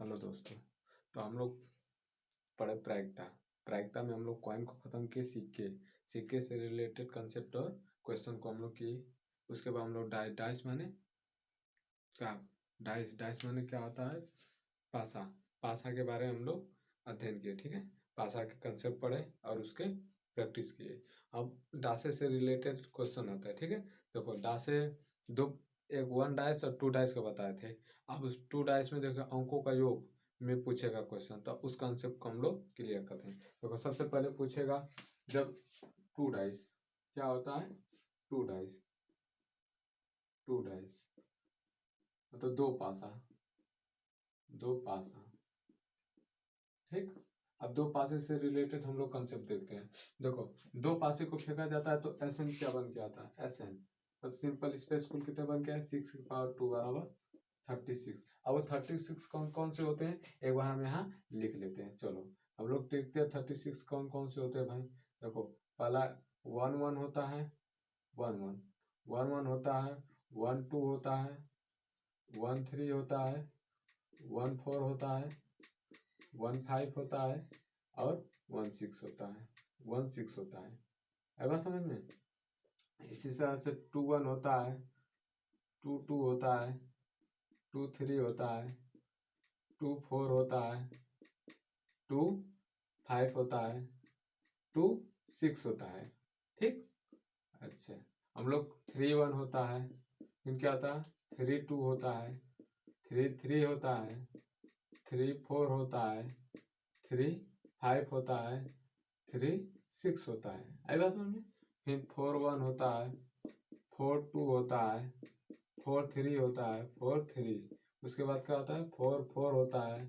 Hello दोस्तों। तो हम लोग पढ़े प्रायिकता। प्रायिकता में हम लोग कॉइन को खत्म किए, सिक्के से रिलेटेड कंसेप्ट और क्वेश्चन को हम लोग किए। उसके बाद हम लोग डाइस माने क्या, डाइस माने क्या होता है, पासा। पासा के बारे में हम लोग अध्ययन किए। ठीक है, पासा के कंसेप्ट पढ़े और उसके प्रैक्टिस किए। अब डासे से रिलेटेड क्वेश्चन आता है। ठीक है, देखो डासे दो, एक 1 डाइस और 2 डाइस का बताए थे। अब उस 2 डाइस में देखो अंकों का योग में पूछेगा क्वेश्चन, तो उस कंसेप्ट को हम लोग क्लियर करते हैं। देखो सबसे पहले पूछेगा जब 2 डाइस क्या होता है, 2 डाइस, 2 डाइस मतलब दो पासा, दो पासा। ठीक, अब दो पासे से रिलेटेड हम लोग कंसेप्ट देखते हैं। देखो दो पासे को फेंका जाता है तो एस एन क्या बन के आता है, एस एन तो सिंपल स्पेस कुल कितने बन के है, 6 की पावर 2 बराबर 36। अब वो 36 कौन कौन से होते हैं एक बार हम यहाँ लिख लेते हैं। चलो हम लोग देखते हैं 36 कौन कौन से होते हैं भाई। देखो पहला 1 1 होता है, 1 1 1 1 होता है, 1 2 होता है, 1 3 होता है, 1 4 होता है, 1 5 होता है और 1 6 होता है, 1 6 होता है। है बात समझ में। इसी तरह से 2 1 होता है, 2 2 होता है, 2 3 होता है, 2 4 होता है, 2 5 होता है, 2 6 होता है। ठीक, अच्छा हम लोग 3 1 होता है, फिर क्या होता है, 3 2 होता है, 3 3 होता है, 3 4 होता है, 3 5 होता है, 3 6 होता है। आई बात समझ में। फिर 4 1 होता है, 4 2 होता है, 4 3 होता है, 4 3। उसके बाद क्या होता है, 4 4 होता है,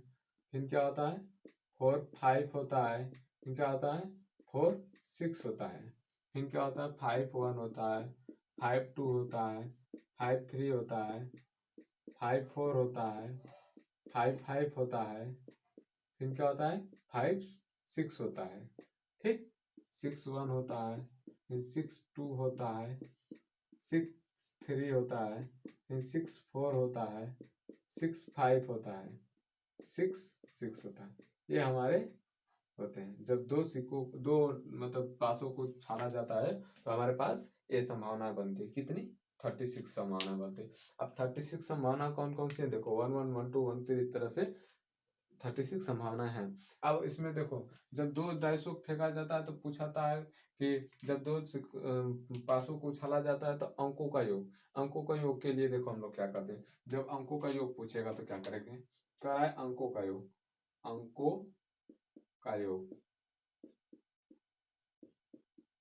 फिर क्या होता है, 4 5 होता है, फिर क्या होता है, 4 6 होता है, फिर क्या होता है, 5 1 होता है, 5 2 होता है, 5 3 होता है, 5 4 होता है, 5 5 होता है, फिर क्या होता है, 5 6 होता है। ठीक, 6 1 होता है, फिर 6 2 होता है, 6 3 होता है, फिर 6 4 होता है, 6 5 होता है, 6 6 होता है। ये हमारे होते हैं। जब दो सिक्कों दो मतलब पासों को छाड़ा जाता है तो हमारे पास ये संभावना बनती है, कितनी, 36 संभावना बनती है। अब 36 संभावना कौन कौन सी है, देखो 1 1 1 2 1 3 इस तरह से 36 संभावना है। अब इसमें देखो जब दो डाइसों को फेंका जाता है तो पूछाता है कि जब दो पासों को उछाला जाता है तो अंकों का योग, अंकों का योग के लिए देखो हम लोग क्या करते हैं, जब अंकों का योग पूछेगा तो क्या करेंगे, कराए अंकों का योग, अंकों का योग,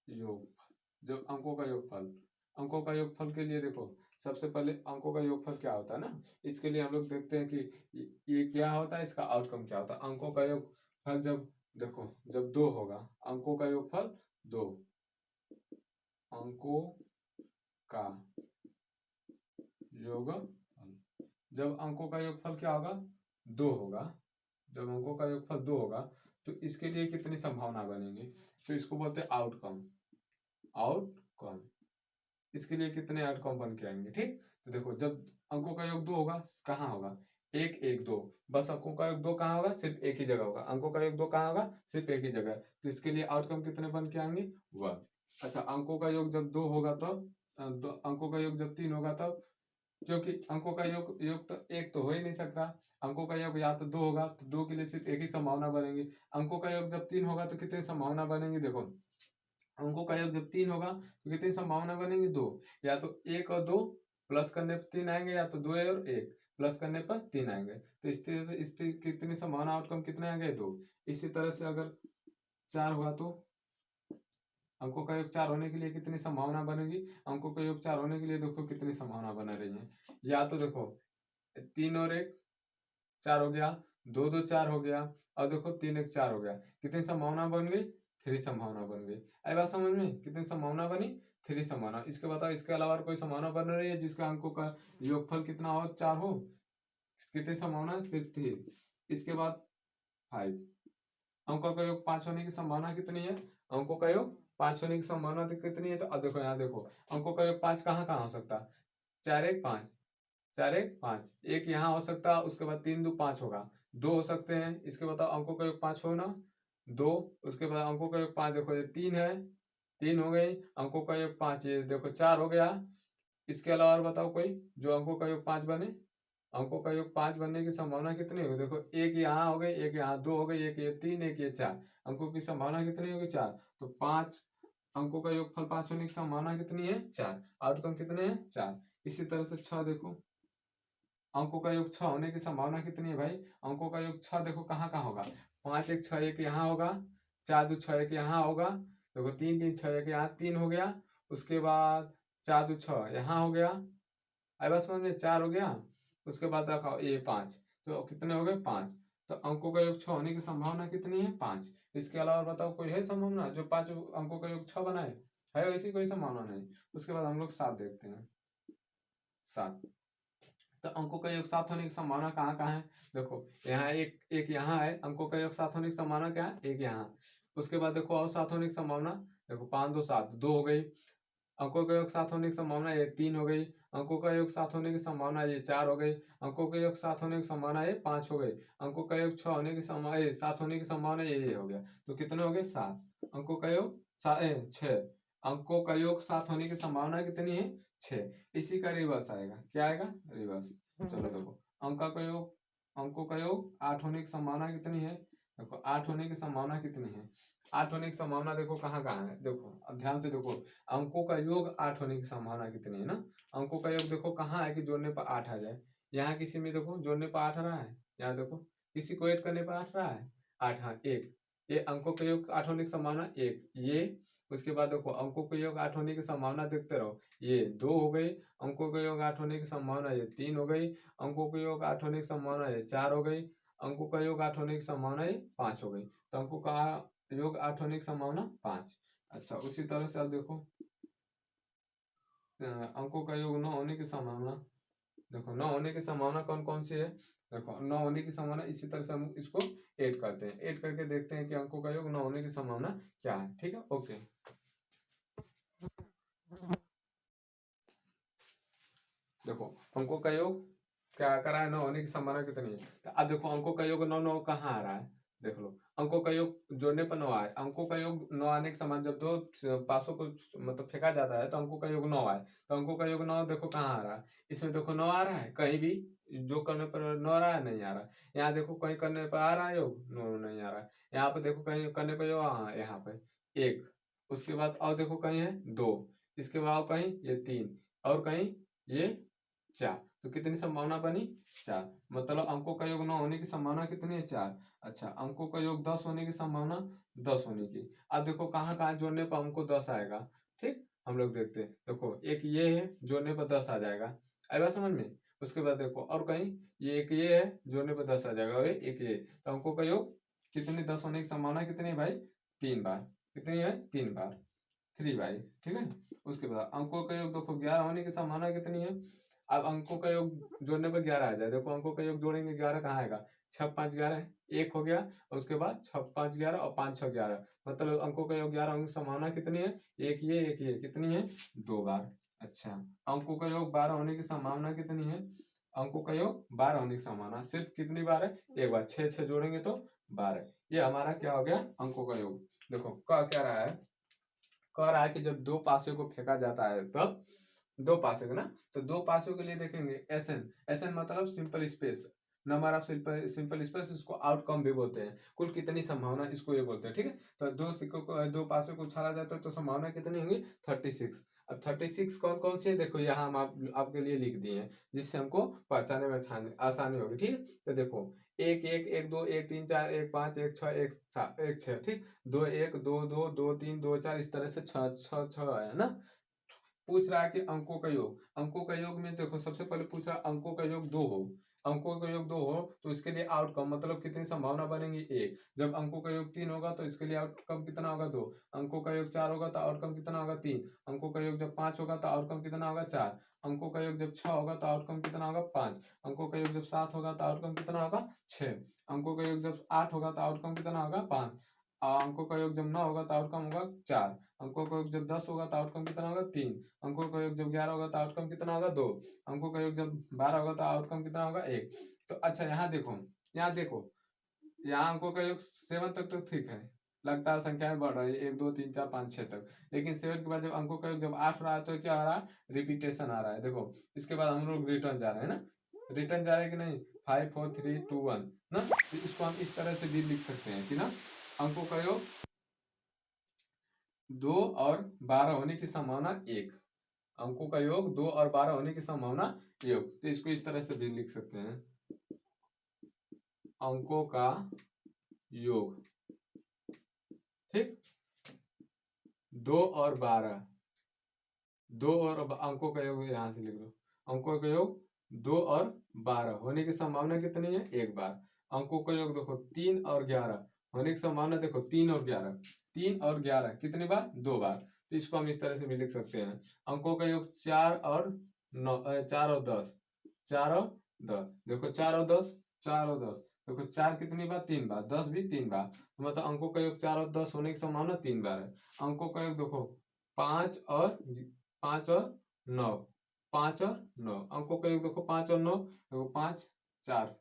योग जब अंकों का योगफल, अंकों का योगफल के लिए देखो सबसे पहले अंकों का योगफल क्या होता है ना, इसके लिए हम लोग देखते हैं कि ये क्या होता है, इसका आउटकम क्या होता है। अंकों का योगफल जब देखो जब 2 होगा, अंकों का योगफल 2, अंकों का योगफल, जब अंकों का योगफल क्या होगा, 2 होगा, जब अंकों का योगफल 2 होगा तो इसके लिए कितनी संभावना बनेगी, तो इसको बोलते हैं आउटकम, आउटकम। इसके लिए कितने आउटकम बन के आएंगे। ठीक, तो देखो जब अंकों का योग 2 होगा, कहाँ होगा, 1 1 2, बस अंकों का योग 2 कहाँ होगा, सिर्फ एक ही जगह होगा। अंकों का योग 2 कहाँ होगा, सिर्फ एक ही जगह। तो इसके लिए आउटकम कितने बन के आएंगे, 1। अच्छा अंकों का योग जब 2 होगा तब, अंकों का योग जब 3 होगा तब, क्योंकि अंकों का योग योग तो एक तो हो ही नहीं सकता, अंकों का योग या तो 2 होगा तो 2 के लिए सिर्फ एक ही संभावना बनेगी। अंकों का योग जब 3 होगा तो कितनी संभावना बनेगी, देखो अंकों का योग जब 3 होगा तो कितनी संभावना बनेगी, 2। या तो 1 और 2 प्लस करने पर 3 आएंगे, या तो 2 और 1 प्लस करने पर 3 आएंगे। तो इस कितनी संभावना आउटकम कितने आएंगे, 2। इसी तरह से अगर 4 हुआ तो अंकों का योग 4 होने के लिए कितनी संभावना बनेगी, अंकों का योग 4 होने के लिए देखो कितनी संभावना बना रही है। या तो देखो 3 और 1 4 हो गया, 2 2 4 हो गया, और देखो 3 1 4 हो गया, कितनी संभावना बन गई, 3 संभावना बन गई। आई बात समझ में, कितनी संभावना बनी, 3 संभावना। इसके बताओ इसके अलावा कोई संभावना बन रही है जिसका अंकों का योगफल कितना हो, 4 हो, कितनी संभावना, सिर्फ 3। इसके बाद 5, अंकों का योग 5 होने की संभावना कितनी है, अंकों का योग 5 होने की संभावना कितनी है, तो अब देखो यहाँ देखो अंकों का योग 5 कहाँ कहाँ हो सकता है, 4 1 5, 4 1 5, एक यहाँ हो सकता है, उसके बाद 3 2 5 होगा, 2 हो सकते हैं, इसके बताओ अंकों का योग 5 हो ना, 2, उसके बाद अंकों का योग 5, देखो ये 3 है, 3 हो गई, अंकों का योग 5, ये देखो 4 हो गया। इसके अलावा और बताओ कोई जो अंकों का योग 5 बने। अंकों का योग 5 बनने की संभावना कितनी होगी, देखो एक यहाँ हो गई, एक यहाँ 2 हो गई, एक ये 3, एक ये 4, अंकों की संभावना कितनी होगी 4, तो 5 अंकों का योगफल 5 होने की संभावना कितनी है 4, आउटकम कितने हैं 4। इसी तरह से 6 देखो, अंकों का योग 6 होने की संभावना कितनी है भाई, अंकों का योग 6 देखो कहाँ कहाँ होगा, 5 1 6 1 यहाँ होगा, 4 2 6 1 यहाँ होगा, देखो 3 3 6 1 यहाँ 3 हो गया, उसके बाद 4 2 6 यहाँ हो गया, आई बात समझ में, 4 हो गया, उसके बाद रखा ये 5, तो कितने हो गए 5, तो अंकों का योग 6 होने की संभावना कितनी है 5। इसके अलावा बताओ कोई है संभावना जो 5 अंकों का योग 6 बनाए, है ऐसी कोई संभावना नहीं। उसके बाद हम लोग 7 देखते हैं, 7, तो अंकों का योग 7 होने की संभावना कहाँ कहाँ है, देखो यहाँ एक एक यहाँ है, अंकों का योग 7 होने की संभावना क्या है, एक यहाँ, उसके बाद देखो और 7 होने की संभावना, देखो 5 2 7, 2 हो गई, अंकों का योग 7 होने की संभावना ये 3 हो गई, अंकों का योग 7 होने की संभावना ये 4 हो गई, अंकों का योग 7 होने की संभावना ये 5 हो गई, अंकों का योग 6 होने की संभावना 7 होने की संभावना ये हो गया, तो कितने हो गए 7, अंकों का योग 6, अंकों का योग 7 होने की संभावना कितनी है 6। इसी का रिवर्स आएगा, क्या आएगा रिवर्स, चलो देखो अंकों का योग 8 होने की संभावना कितनी है, देखो 8 होने की संभावना कितनी है, 8 होने की संभावना देखो कहाँ कहाँ है, देखो अब ध्यान से देखो, अंकों का योग 8 होने की संभावना कितनी है ना, अंकों का योग देखो कहाँ है कि जोड़ने पर 8 आ जाए, यहाँ किसी में देखो जोड़ने पर 8 आ रहा है, यहाँ देखो किसी को ऐड करने पर 8 रहा है, 8 हाँ एक, ये अंकों का योग 8 होने की संभावना एक, ये उसके बाद देखो अंकों का योग 8 होने की संभावना देखते रहो, ये 2 हो गई, अंकों का योग 8 होने की संभावना ये 3 हो गई, अंकों का योग 8 होने की संभावना ये 4 हो गई, अंकों का योग 8 होने की संभावना ये 5 हो गई, तो अंकों का योग 8 होने की संभावना 5। अच्छा उसी तरह से अब देखो अंकों का योग 9 होने की संभावना, देखो 9 होने की संभावना कौन कौन सी है, देखो 9 होने की संभावना इसी तरह से हम इसको ऐड करते हैं, ऐड करके देखते हैं कि अंकों का योग 9 होने की संभावना क्या है, ठीक है ओके। देखो अंकों का योग क्या करा है 9 होने की संभावना कितनी है, तो अब देखो अंकों का योग 9 9 कहाँ आ रहा है, देख लो अंकों का योग जोड़ने पर 9 आए, अंकों का योग 9 आने के समान जब दो पासों को मतलब फेंका जाता है तो अंकों का योग 9 आए, तो अंकों का योग 9 देखो कहाँ आ रहा है, इसमें देखो 9 आ रहा है कहीं भी, जो करने पर 9 आ रहा है नहीं आ रहा, यहाँ देखो कहीं करने पर आ रहा है योग 9 नहीं आ रहा है, यहाँ पे देखो कहीं करने पर योग हाँ यहाँ पे एक, उसके बाद और देखो कहीं है 2, इसके बाद कहीं ये 3 और कहीं ये 4, तो कितनी संभावना बनी 4, मतलब अंकों का योग 9 होने की संभावना कितनी है 4। अच्छा अंकों का योग 10 होने की संभावना 10 होने की, अब देखो कहाँ कहाँ जोड़ने पर हमको 10 आएगा, ठीक हम लोग देखते हैं, देखो एक ये है जोड़ने पर 10 आ जाएगा, आएगा समझ में, उसके बाद देखो और कहीं ये एक ये है जोड़ने पर 10 आ जाएगा और एक ये, तो अंकों का योग कितनी 10 होने की संभावना कितनी है भाई 3 बार, कितनी है 3 बार 3 बाई, ठीक है। उसके बाद अंकों का योग देखो 11 होने की संभावना कितनी है, अब अंकों का योग जोड़ने पर 11 आ जाए, देखो अंकों का योग जोड़ेंगे 11 कहाँ आएगा, 6 5 11 एक हो गया, और उसके बाद 6 5 11 और 5 6 11, मतलब अंकों का योग 11 होने की संभावना कितनी है, एक ये कितनी है 2 बार। अच्छा अंकों का योग 12 होने की संभावना कितनी है, अंकों का योग 12 होने की संभावना सिर्फ कितनी बार है एक बार, 6 6 जोड़ेंगे तो 12, ये हमारा क्या हो गया अंकों का योग। देखो क्या रहा है, कह रहा है कि जब दो पासियों को फेंका जाता है तब, दो पासियों को ना, तो दो पासियों के लिए देखेंगे एसएन, एसएन मतलब simple space, number of simple space, इसको आउटकम भी बोलते हैं, कुल कितनी संभावना इसको ये बोलते हैं, ठीक है। तो दो सिक्कों को दो पासियों को उछाला जाता है तो संभावना कितनी होगी 36। अब 36 कौन कौन सी है देखो यहाँ हम आपके लिए लिख दिए हैं जिससे हमको पहचाने में आसानी होगी, ठीक है। तो देखो एक एक एक दो एक तीन चार एक पाँच एक छः एक सात एक छः, ठीक, दो एक दो दो दो तीन दो चार, इस तरह से छः छः छः है ना। पूछ रहा है कि अंकों का योग, अंकों का योग में देखो सबसे पहले पूछ रहा है अंकों का योग 2 हो, अंकों का योग 2 हो तो इसके लिए आउटकम मतलब कितनी संभावना बनेगी 1, जब अंकों का योग 3 होगा तो इसके लिए आउटकम कितना होगा 2, अंकों का योग 4 होगा तो आउटकम कितना होगा 3, अंकों का योग जब 5 होगा तो आउटकम कितना होगा 4, अंकों का योग जब 6 होगा तो आउटकम कितना होगा 5, अंकों का योग जब 7 होगा तो आउटकम कितना होगा 6, अंकों का योग जब 8 होगा तो आउटकम कितना होगा 5, अंकों का योग जब 9 होगा तो आउटकम होगा 4। अंकों का योग जब 10 होगा तो आउटकम कितना होगा 3। अंकों का योग जब 11 होगा तो आउटकम कितना होगा 2। अंकों का योग जब 12 होगा तो आउटकम कितना होगा 1। तो अच्छा यहाँ देखो, यहाँ अंकों का योग 7 तक तो ठीक है, लगातार संख्याएं बढ़ रही है 1 2 3 4 5 6 तक। लेकिन 7 के बाद जब अंकों का योग जब 8 रहा है तो क्या आ रहा है, रिपीटेशन आ रहा है। देखो इसके बाद हम लोग रिटर्न जा रहे हैं ना, रिटर्न जा रहे हैं कि नहीं, 5 4 3 2 1 ना। तो इसको हम इस तरह से भी लिख सकते हैं कि ना, अंकों का योग 2 और 12 होने की संभावना 1। अंकों का योग 2 और 12 होने की संभावना 1। तो इसको इस तरह से भी लिख सकते हैं, अंकों का योग, ठीक, 2 और 12, 2 और अंकों का योग यहां से लिख लो, अंकों का योग 2 और 12 होने की संभावना कितनी है, 1 बार। अंकों का योग देखो 3 और 11 होने की संभावना, देखो 3 और 11, 3 और 11 कितनी बार, 2 बार। तो इसको हम इस तरह से भी लिख सकते हैं, अंकों का योग 4 और 9, 4 और 10, 4 और 10, देखो 4 और 10, 4 और 10, देखो 4 कितनी बार, 3 बार, 10 भी 3 बार। तो मतलब अंकों का योग 4 और 10 होने की संभावना 3 बार है। अंकों का योग देखो 5 और 9, 5 और 9, अंकों का योग देखो 5 और 9, देखो 5 4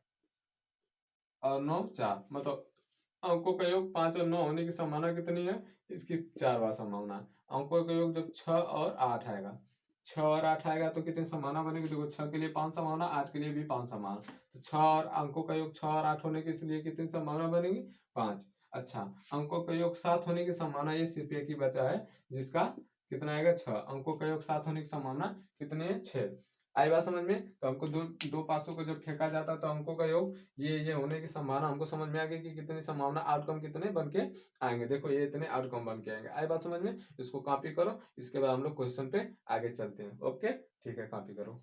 और 9 4, मतलब अंकों का योग 5 और 9 होने की संभावना कितनी है, इसकी 4 बार संभावना है। अंकों का योग जब 6 और 8 आएगा, 6 और 8 आएगा तो कितनी संभावना बनेगी, देखो 6 के लिए 5 संभावना, 8 के लिए भी 5 संभावना। तो 6 और अंकों का योग 6 और 8 होने के इसलिए कितनी संभावना बनेगी, 5। अच्छा, अंकों का योग 7 होने की संभावना ये सिर्फ एक ही बचा है, जिसका कितना आएगा 6। अंकों का योग 7 होने की संभावना कितनी है, 6। आई बात समझ में। तो हमको दो दो पासों को जब फेंका जाता है तो अंकों का योग ये होने की संभावना हमको समझ में आ गई कि कितनी संभावना, आउटकम कितने बन के आएंगे। देखो ये इतने आउटकम बन के आएंगे। आई बात समझ में। इसको कॉपी करो, इसके बाद हम लोग क्वेश्चन पे आगे चलते हैं। ओके ठीक है, कॉपी करो।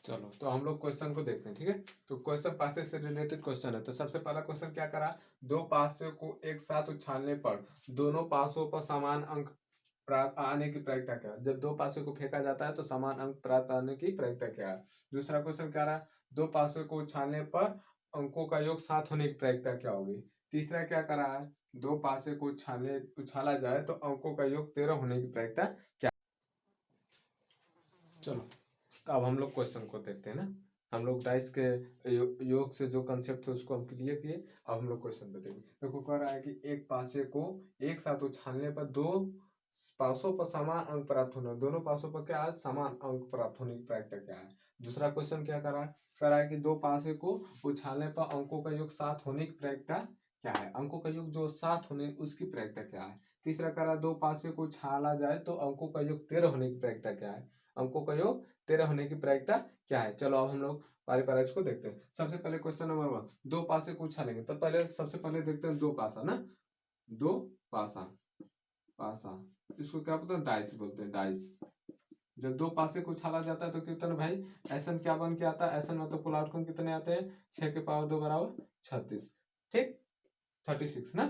चलो तो हम लोग क्वेश्चन को देखते हैं, ठीक है। तो क्वेश्चन पासे से रिलेटेड क्वेश्चन है। तो सबसे पहला क्वेश्चन क्या करा, दो पासों को एक साथ उछालने पर दोनों पासों पर समान अंक प्राप्त आने की प्रायिकता क्या है। जब दो पासों को फेंका जाता है तो समान अंक प्राप्त आने की प्रायिकता क्या है। दूसरा क्वेश्चन क्या रहा, दो पासों को उछालने पर अंकों का योग 7 होने की प्रायिकता क्या होगी। तीसरा क्या करा है, दो पासे को उछाला जाए तो अंकों का योग 13 होने की प्रायिकता क्या। चलो तो अब हम लोग क्वेश्चन को देखते हैं ना। हम लोग डाइस के योग से जो कंसेप्ट थे उसको हम क्लियर किए। अब हम लोग क्वेश्चन पे देखेंगे। देखो कह रहा है कि एक पासे को एक साथ उछालने पर दो पासों पर समान अंक प्राप्त होने, दोनों पासों पर क्या है, समान अंक प्राप्त होने की प्रायिकता क्या है। दूसरा क्वेश्चन क्या कर रहा है कि दो पासे को उछालने पर अंकों का योग 7 होने की प्रायिकता क्या है। अंकों का योग जो 7 होने उसकी प्रायिकता क्या है। तीसरा कह रहा है दो पासे को उछाला जाए तो अंकों का योग 13 होने की प्रायिकता क्या है। अंकों का योग 13 होने की प्रायिकता क्या है। चलो अब हम लोग पारी पारा इसको देखते हैं। सबसे पहले क्वेश्चन नंबर 1, दो पासे को उछालेंगे तो पहले सबसे पहले देखते हैं दो पासा ना, दो पासा, पासा इसको क्या बोलते हैं, डाइस बोलते हैं, डाइस। जब दो पासे को उछाला जाता है तो कितने भाई ऐसा क्या बन के आता है, ऐसा मतलब कुल आउटकम कितने आते हैं, 6 के पावर 2 बराबर 36, ठीक, 36 ना,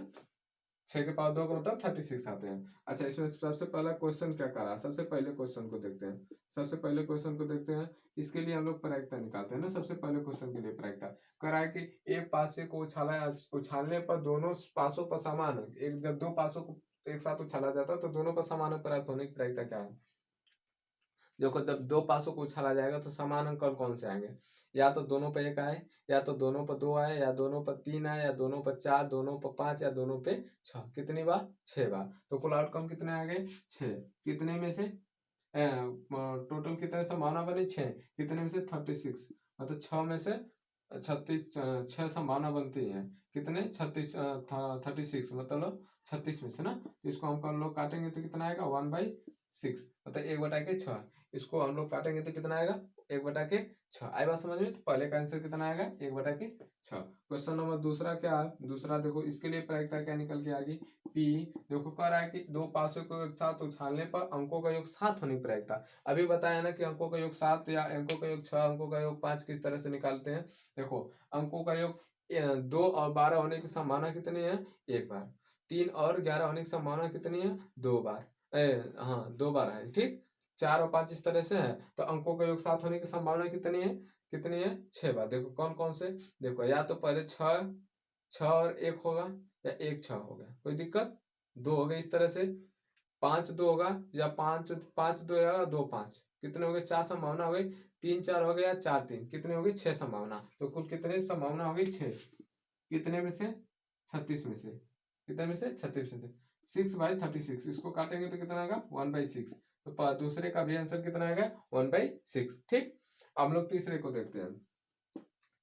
6 के पावर 2 करो तब 36 आते हैं। अच्छा इसमें सबसे पहला क्वेश्चन क्या करा, सबसे पहले क्वेश्चन को देखते हैं। सबसे पहले क्वेश्चन को देखते हैं, इसके लिए हम लोग प्रायिकता निकालते हैं ना। सबसे पहले क्वेश्चन के लिए प्रायिकता करा है कि एक पासे को उछालने पर दोनों पासों पर समान है। एक जब दो पासों को एक साथ उछाला जाता है तो दोनों पर समान अंक प्राप्त होने की प्रायिकता क्या है। देखो जब दो पासों को उछाला जाएगा तो समान अंक कौन से आएंगे, या तो दोनों पर एक आए, या तो दोनों पर 2 आए, या दोनों पर 3 आए, या दोनों पर 4, दोनों पर 5, या दोनों पे 6। कितनी बार, 6 बार। तो कुल आउटकम कितने आ गए, 6। कितने में से टोटल कितने संभावना बनी, 6, कितने में से 36, मतलब 6 में से 36, 6 संभावना बनती है। कितने, 36, 36 मतलब 36 में से ना। इसको हम लोग काटेंगे तो कितना आएगा, 1/6, मतलब 1/6। इसको हम लोग काटेंगे तो कितना आएगा, 1/6। आई बात समझ में। तो पहले का आंसर कितना आएगा, 1/6। क्वेश्चन नंबर दूसरा क्या है, दूसरा देखो इसके लिए प्रायिकता क्या निकल के आ गई, पी। देखो कह रहा है कि दो पासों को एक साथ उछालने पर अंकों का योग 7 होने की प्रायिकता। अभी बताया ना कि अंकों का योग 7 या अंकों का योग 6, अंकों का योग 5 किस तरह से निकालते हैं। देखो अंकों का योग 2 और 12 होने की संभावना कितनी है, 1 बार। 3 और 11 होने की संभावना कितनी है, 2 बार। हाँ 2 बार है, ठीक। 4 और 5 इस तरह से है, तो अंकों का योग 7 होने की संभावना कितनी है? कितनी है? 6 बार। देखो कौन कौन से, देखो या तो पहले 6 6 और 1 होगा, या 1 6 हो गया, कोई दिक्कत, 2 हो गए इस तरह से, 5 2 होगा, या 5 5 2 या 2 5, कितने हो गए? 4 संभावना हो गई, 3 4 हो गया, 4 3, कितने हो गई? 6 संभावना। तो कुल कितने संभावना हो गई? 6। कितने में से? 36 में से। कितने में से? 36 में से। 6/36, इसको काटेंगे तो कितना आएगा? 1/6। तो दूसरे का भी आंसर कितना आएगा? 1/6। ठीक, अब हम लोग तीसरे को देखते हैं।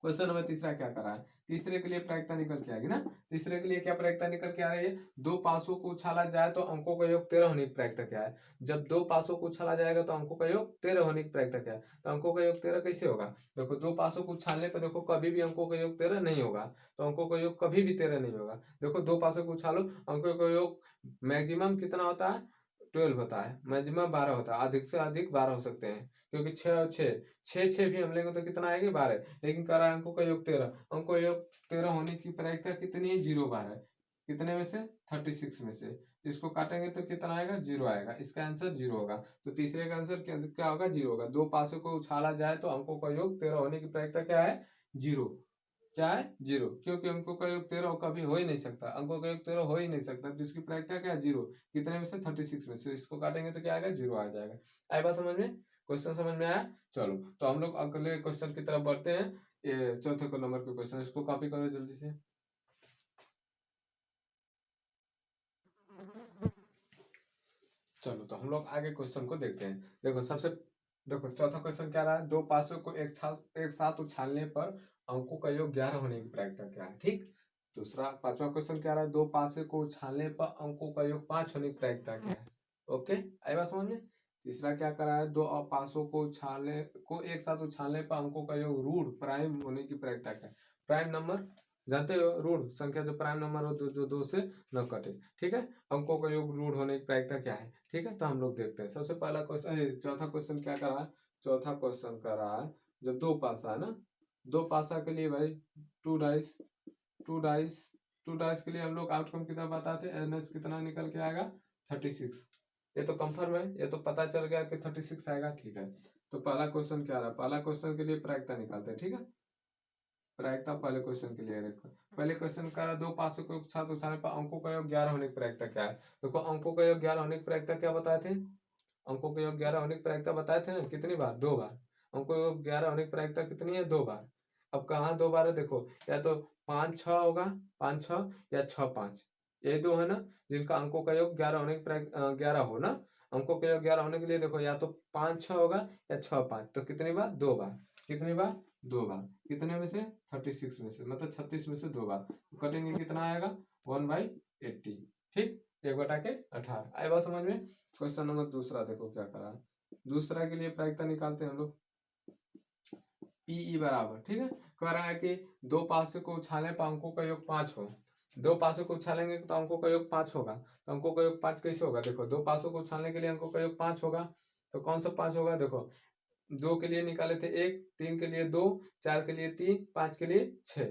क्वेश्चन नंबर तीसरा क्या कर रहा है? तीसरे के लिए प्रायिकता निकल के आएगी ना। तीसरे के लिए क्या प्रायिकता निकल के आ रही है? दो पासों को उछाला जाए तो अंकों का योग 13 होने की प्रायिकता क्या है? जब दो पासों को उछाला जाएगा तो अंकों का योग 13 होने की प्रायिकता क्या है? तो अंकों का योग 13 कैसे होगा? देखो दो पासों को उछालने पर देखो कभी भी अंकों का योग 13 नहीं होगा, तो अंकों का योग कभी भी 13 नहीं होगा। देखो दो पासों को उछालो, अंकों का योग मैक्सिमम कितना होता है? 12 होता है, मैक्सिमम 12 होता है, अधिक से अधिक 12 हो सकते हैं, क्योंकि 6 और 6 6 6 भी हम लेंगे तो कितना आएगी? 12। लेकिन कह रहा है अंकों का योग 13, अंकों का योग 13 होने की प्रायिकता कितनी है? 0 बार है। कितने में से? 36 में से। इसको काटेंगे तो कितना आएगा? 0 आएगा। इसका आंसर 0 होगा। तो तीसरे का आंसर क्या होगा? 0 होगा। दो पासों को उछाला जाए तो अंकों का योग 13 होने की प्रायिकता क्या है? 0। क्या है? 0, क्योंकि अंकों का योग 13 कभी हो ही नहीं सकता, अंकों का योग 13 हो ही नहीं सकता, तो इसकी प्रायिकता क्या है? 0। कितने में से? 36 में से। इसको काटेंगे तो क्या आएगा? 0 आ जाएगा। आए बात समझ में? क्वेश्चन समझ में आया? चलो तो हम लोग अगले क्वेश्चन की तरफ बढ़ते हैं। ये चौथे को नंबर के क्वेश्चन, इसको कॉपी करो जल्दी से। चलो तो हम लोग आगे क्वेश्चन को देखते हैं। देखो सबसे, देखो चौथा क्वेश्चन क्या रहा है? दो पासों को एक साथ उछालने पर अंकों का योग 11 होने की प्रायिकता क्या है? ठीक। दूसरा पांचवा क्वेश्चन क्या रहा है? दो पासों को उछालने पर अंकों का योग 5 होने की प्रायिकता क्या है? ओके, आई बात समझ में? तीसरा क्या करा है? दो पासों को उछालने को एक साथ उछालने पर अंकों का योग रूट प्राइम होने की प्रायिकता क्या है? प्राइम नंबर जानते हो, रूट संख्या जो प्राइम नंबर हो, जो दो से न कटे। ठीक है, अंकों का योग रूट होने की प्रायिकता क्या है? ठीक है, तो हम लोग देखते हैं। सबसे पहला क्वेश्चन, चौथा क्वेश्चन क्या कर रहा है? चौथा क्वेश्चन कर रहा है, जब दो पासा है ना, दो पासा के लिए भाई two dice two dice two dice के लिए हम लोग आउटकम कितना बताते हैं? एनएस कितना निकल के आएगा? 36। ये तो कंफर्म है, ये तो पता चल गया कि 36 आएगा। ठीक है, तो पहला क्वेश्चन क्या रहा है? पहला क्वेश्चन के लिए प्रायिकता निकालते हैं। ठीक है, प्रायिकता पहले क्वेश्चन के लिए देखो। पहले क्वेश्चन का रहा, दो पासों को एक साथ उछालने पर अंकों का योग 11 होने की प्रायिकता क्या है? देखो अंकों का योग 11 होने की प्रायिकता क्या बताए थे? अंकों का योग 11 होने की प्रायिकता बताए थे ना, कितनी बार? 2 बार। अंकों का योग 11 होने की प्रायिकता कितनी है? 2 बार। अब कहाँ 2 बार है? देखो या तो 5 6 होगा, 5 6, या 6 5, ये दो है ना जिनका अंकों का योग 11 होने की 11 हो ना। अंकों का योग 11 होने के लिए देखो या तो 5 6 होगा या 6 5, तो कितनी बार? 2 बार। कितनी बार? 2 बार। कितने में से? 36 में से, मतलब 36 में से 2 बार। तो कटेंगे कितना आएगा? 1/80। ठीक, 1/18। आए बात समझ में? क्वेश्चन नंबर दूसरा देखो क्या करा है। दूसरा के लिए प्रायिकता निकालते हैं हम लोग। पीई बराबर, ठीक है, कह रहा है कि दो पासों को उछालने पर अंकों का योग 5 हो। दो पासों को उछालेंगे तो अंकों का योग 5 होगा। तो अंकों का योग 5 कैसे होगा? देखो दो पासों को उछालने के लिए अंकों का योग 5 होगा, तो कौन सा 5 होगा? देखो 2 के लिए निकाले थे 1, 3 के लिए 2, 4 के लिए 3, 5 के लिए 6,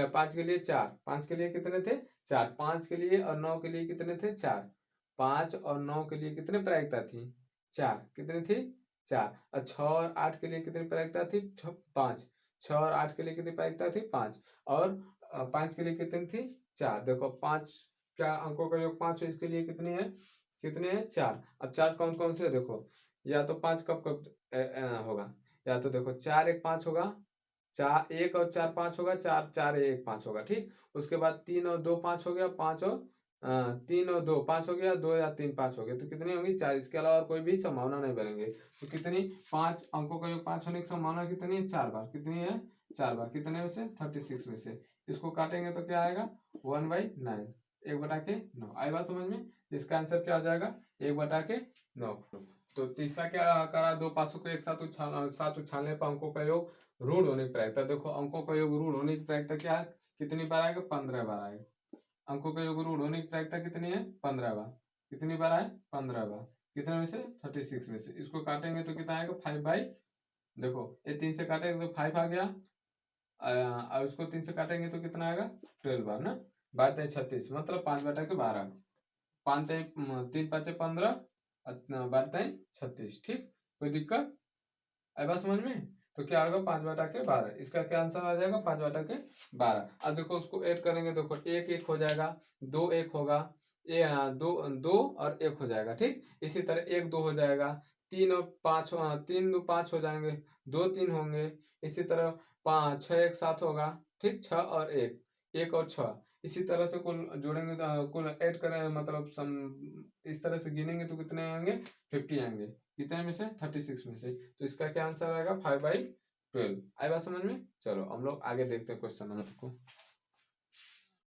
5 के लिए 4, 5 के लिए कितने थे? 4, 5 के लिए और 9 के लिए कितने थे? 4। 5 और 9 के लिए कितने प्रायिकता थी? 4। कितनी थी? 4। और 6 और 8 के लिए कितनी प्रायिकता थी? 5। 6 और 8 के लिए कितनी प्रायिकता थी? 5। और 5 के लिए कितनी थी? 4। देखो 5, क्या अंकों का योग 5 है, इसके लिए कितनी है? कितने हैं? 4। अब 4 कौन कौन से? देखो या तो 5 कब कब होगा, या तो देखो 4 1 5 होगा, 4 1 और 4 5 होगा, 4 4 1 5 होगा। ठीक, उसके बाद 3 और 2 5 हो गया, 5 और 3 और 2 5 हो गया, 2 या 3 5 हो गया, तो कितनी होगी? 4। इसके अलावा और कोई भी संभावना नहीं बनेंगे। तो कितनी? 5 अंकों का योग 5 होने की संभावना कितनी है? 4 बार। कितनी है? 4 बार। कितने में से? 36 में से। इसको काटेंगे तो क्या आएगा? 1/9, 1/9। आई बात समझ में? इसका आंसर क्या हो जाएगा? 1/9। तो तीसरा क्या करा? दो पासों को एक साथ उछालने पर अंकों का योग रूढ़ होने की प्रायिकता। देखो अंकों का योग रूढ़ होने की प्रायिकता क्या है? कितनी बार आएगा? 15 बार आएगा। अंकों का योग रूढ़ होने की प्रायिकता कितनी है? 15 बार। कितनी बार आए? 15 बार। कितने में से? 36 में से। इसको काटेंगे तो कितना आएगा? 5/, देखो ये 3 से काटेंगे तो 5 आ गया, और उसको 3 से काटेंगे तो कितना आएगा? 12 बार ना। 12 36, मतलब 5/12। 5 3 5 15, 12 36। ठीक, कोई दिक्कत आई बात समझ में? तो क्या होगा 5/12, इसका क्या आंसर आ जाएगा 5/12। अब देखो उसको ऐड करेंगे, देखो एक एक हो जाएगा, दो एक होगा, दो दो और एक हो जाएगा। ठीक, इसी तरह एक दो हो जाएगा, तीन और पाँच, 3 2 5 हो जाएंगे, दो तीन होंगे, इसी तरह 5 6 एक साथ होगा। ठीक, 6 और 1, 1 और 6, इसी तरह से कुल जोड़ेंगे तो कुल ऐड करें मतलब सम इस तरह से गिनेंगे तो कितने आएंगे 50 आएंगे। कितने में से 36 में से। तो इसका क्या आंसर आएगा 5/12। आई बात समझ में? चलो हम लोग आगे देखते हैं क्वेश्चन नंबर को।